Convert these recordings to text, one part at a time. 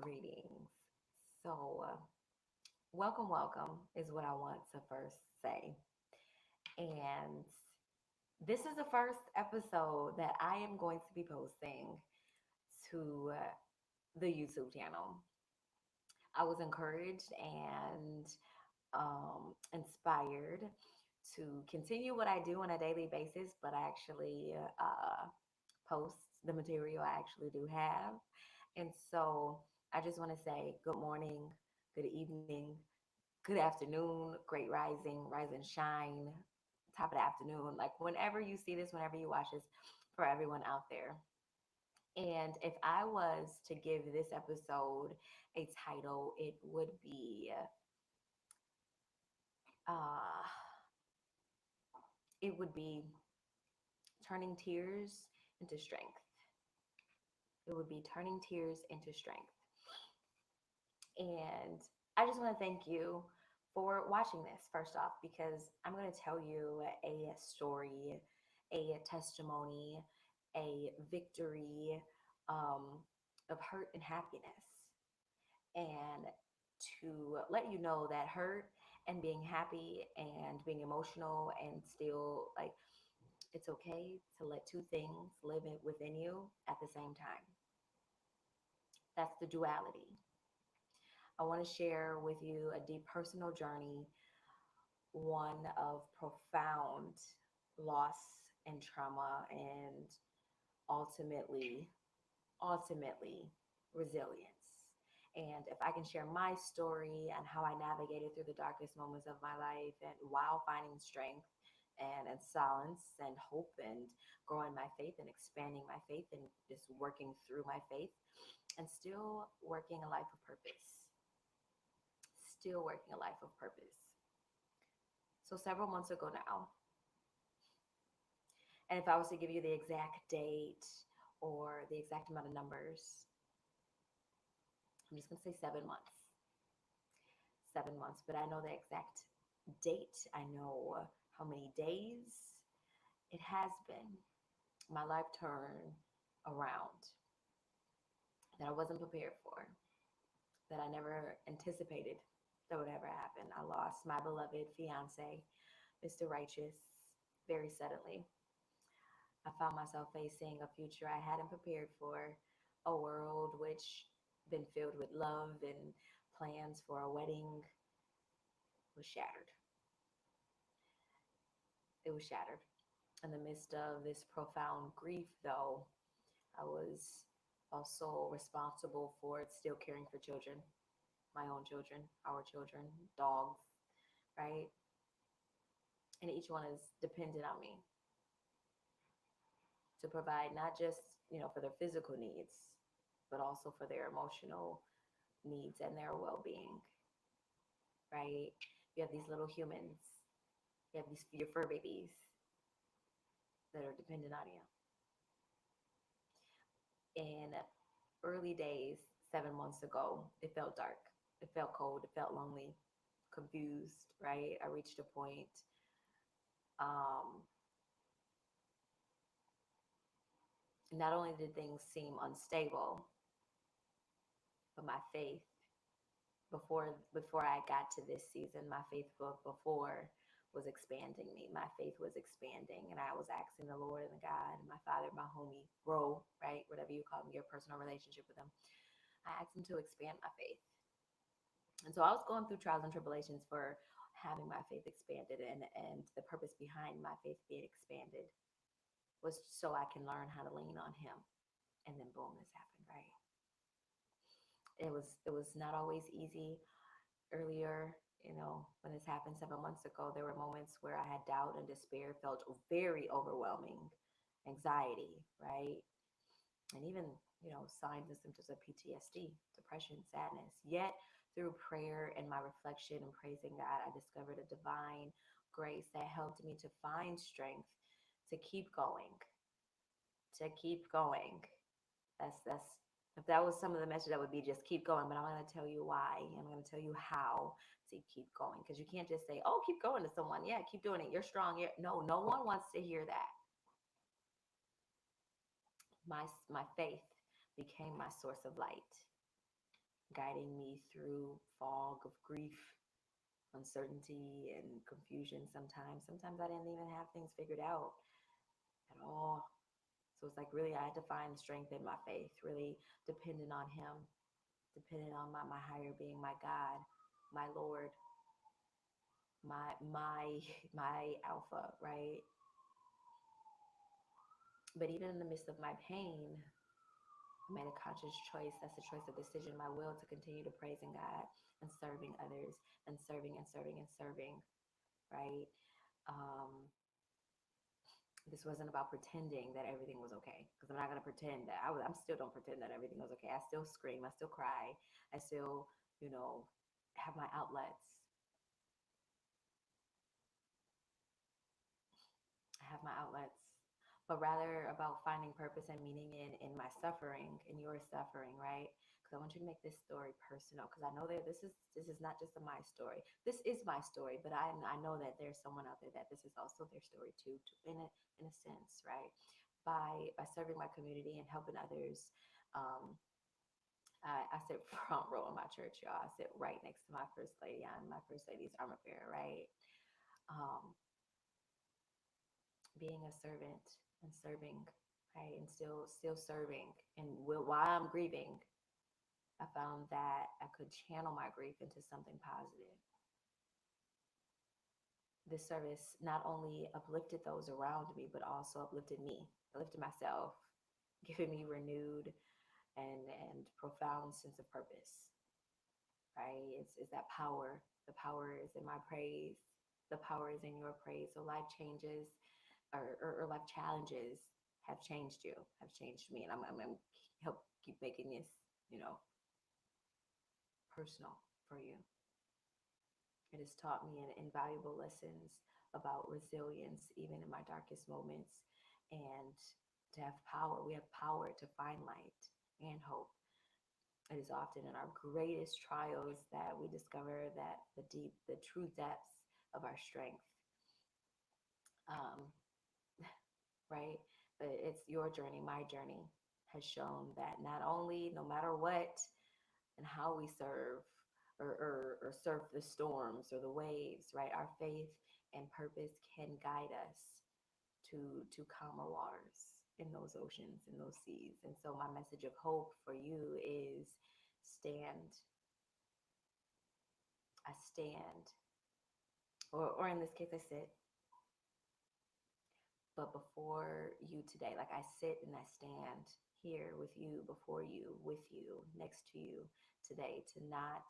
Greetings. Welcome is what I want to first say. And this is the first episode that I am going to be posting to the YouTube channel. I was encouraged and inspired to continue what I do on a daily basis, but I actually post the material I actually do have. And so I just want to say good morning, good evening, good afternoon, great rising, rise and shine, top of the afternoon. Like whenever you see this, whenever you watch this, for everyone out there. And if I was to give this episode a title, it would be uh it would be turning tears into strength. It would be turning tears into strength. And I just want to thank you for watching this, first off, because I'm going to tell you a story, a testimony, a victory um, of hurt and happiness. And to let you know that hurt and being happy and being emotional and still like it's okay to let two things live within you at the same time. That's the duality. I want to share with you a deep personal journey, one of profound loss and trauma, and ultimately, ultimately, resilience. And if I can share my story and how I navigated through the darkest moments of my life and while finding strength and silence and hope and growing my faith and expanding my faith and just working through my faith and still working a life of purpose, still working a life of purpose. So several months ago now, and if I was to give you the exact date or the exact amount of numbers, I'm just going to say 7 months. 7 months, but I know the exact date. I know how many days it has been. My life turned around that I wasn't prepared for, that I never anticipated that would ever happen. I lost my beloved fiance, Mr. Righteous, very suddenly. I found myself facing a future I hadn't prepared for, a world which been filled with love and plans for a wedding was shattered. It was shattered. In the midst of this profound grief, though, I was also responsible for still caring for children, my own children, our children, dogs, right? And each one is dependent on me to provide not just, for their physical needs, but also for their emotional needs and their well-being, right? You have these little humans, you have these your fur babies that are dependent on you. In early days, 7 months ago, it felt dark, it felt cold, it felt lonely, confused, right? I reached a point um, not only did things seem unstable, but my faith before I got to this season, my faith before was expanding me. My faith was expanding, and I was asking the Lord and the God and my Father, my homie, bro, right, whatever you call him, your personal relationship with him. I asked him to expand my faith, and so I was going through trials and tribulations for having my faith expanded, and the purpose behind my faith being expanded was so I can learn how to lean on Him. And then boom, this happened, right? It was not always easy earlier, when this happened 7 months ago. There were moments where I had doubt and despair, felt very overwhelming, anxiety, right? And even, signs and symptoms of PTSD, depression, sadness. Yet, through prayer and my reflection and praising God, I discovered a divine grace that helped me to find strength to keep going, to keep going. That's if that was some of the message, that would be just keep going. But I'm going to tell you why. I'm going to tell you how to keep going, because you can't just say, "Oh, keep going" to someone. Yeah, keep doing it. You're strong. No, no one wants to hear that. My faith became my source of light. guiding me through fog of grief, uncertainty, and confusion sometimes. Sometimes I didn't even have things figured out at all. So it's like really I had to find strength in my faith, really depending on him, depending on my higher being, my God, my Lord, my my alpha, right? But even in the midst of my pain, I made a conscious choice. That's a choice, a decision, my will to continue to praising God and serving others and serving and serving and serving, right? Um, this wasn't about pretending that everything was okay because I'm not going to pretend that I'm still don't pretend that everything was okay. I still scream, I still cry, I still, you know, have my outlets. I have my outlets, but rather about finding purpose and meaning in my suffering, in your suffering, right? Because I want you to make this story personal. Because I know that this is not just my story. This is my story, but I know that there's someone out there that this is also their story too, in a sense, right? By serving my community and helping others. Um, I sit front row in my church, y'all. I sit right next to my first lady. I'm my first lady's armor bearer, right? Um, being a servant and serving, right, and still serving, and while I'm grieving, I found that I could channel my grief into something positive. This service not only uplifted those around me, but also uplifted me, uplifted myself, giving me renewed and profound sense of purpose. Right? It's that power. The power is in my praise. The power is in your praise. So life changes or life challenges have changed you, have changed me. And I'm help keep making this, you know, personal for you. It has taught me invaluable lessons about resilience, even in my darkest moments, and to have power. We have power to find light and hope. It is often in our greatest trials that we discover that the true depths of our strength. Um, right? But it's your journey, my journey has shown that not only, no matter what and how we serve or surf the storms or the waves, right? Our faith and purpose can guide us to calmer waters in those oceans, in those seas. And so my message of hope for you is stand. I stand, or in this case, I sit. But before you today, like I sit and I stand here with you, before you, with you, next to you today, to not,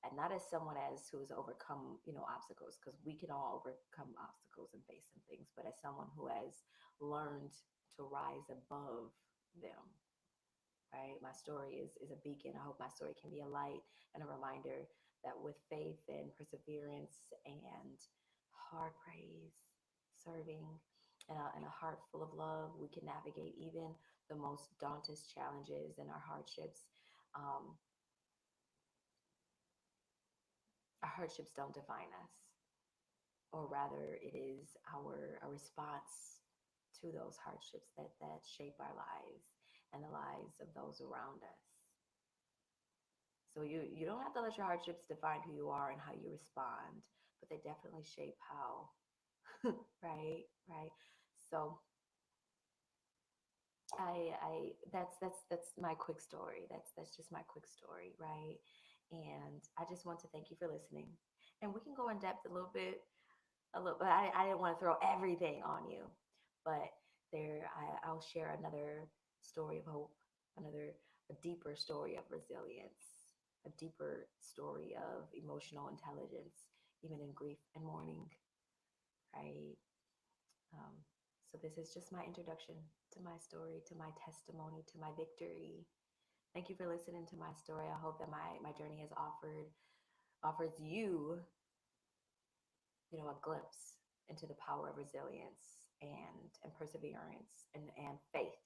and not as someone as who has overcome, obstacles, because we can all overcome obstacles and face some things, but as someone who has learned to rise above them, right? My story is a beacon. I hope my story can be a light and a reminder that with faith and perseverance and hard praise, serving, and a heart full of love, we can navigate even the most daunting challenges and our hardships. Um, our hardships don't define us, or rather, it is our response to those hardships that shape our lives and the lives of those around us. So you don't have to let your hardships define who you are and how you respond, but they definitely shape how. Right. So I that's my quick story. That's just my quick story, right? And I just want to thank you for listening. And we can go in depth a little, but I didn't want to throw everything on you. But I'll share another story of hope, another a deeper story of resilience, a deeper story of emotional intelligence, even in grief and mourning, right? Um, so this is just my introduction to my story, to my testimony, to my victory. Thank you for listening to my story. I hope that my journey has offers you, a glimpse into the power of resilience and perseverance and faith.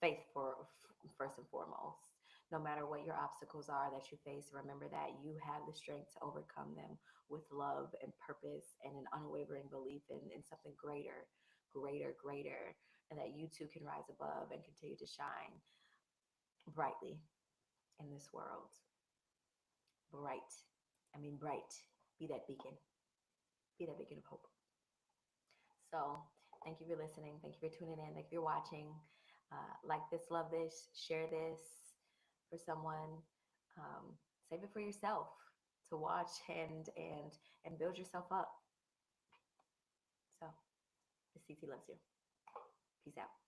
Faith for first and foremost. No matter what your obstacles are that you face, remember that you have the strength to overcome them with love and purpose and an unwavering belief in something greater, and that you too can rise above and continue to shine brightly in this world. bright. I mean, bright. Be that beacon. Be that beacon of hope. So, thank you for listening. Thank you for tuning in. Thank you for watching. Like this, love this, share this for someone. Um, Save it for yourself to watch and build yourself up. So, Miss CT loves you. Peace out.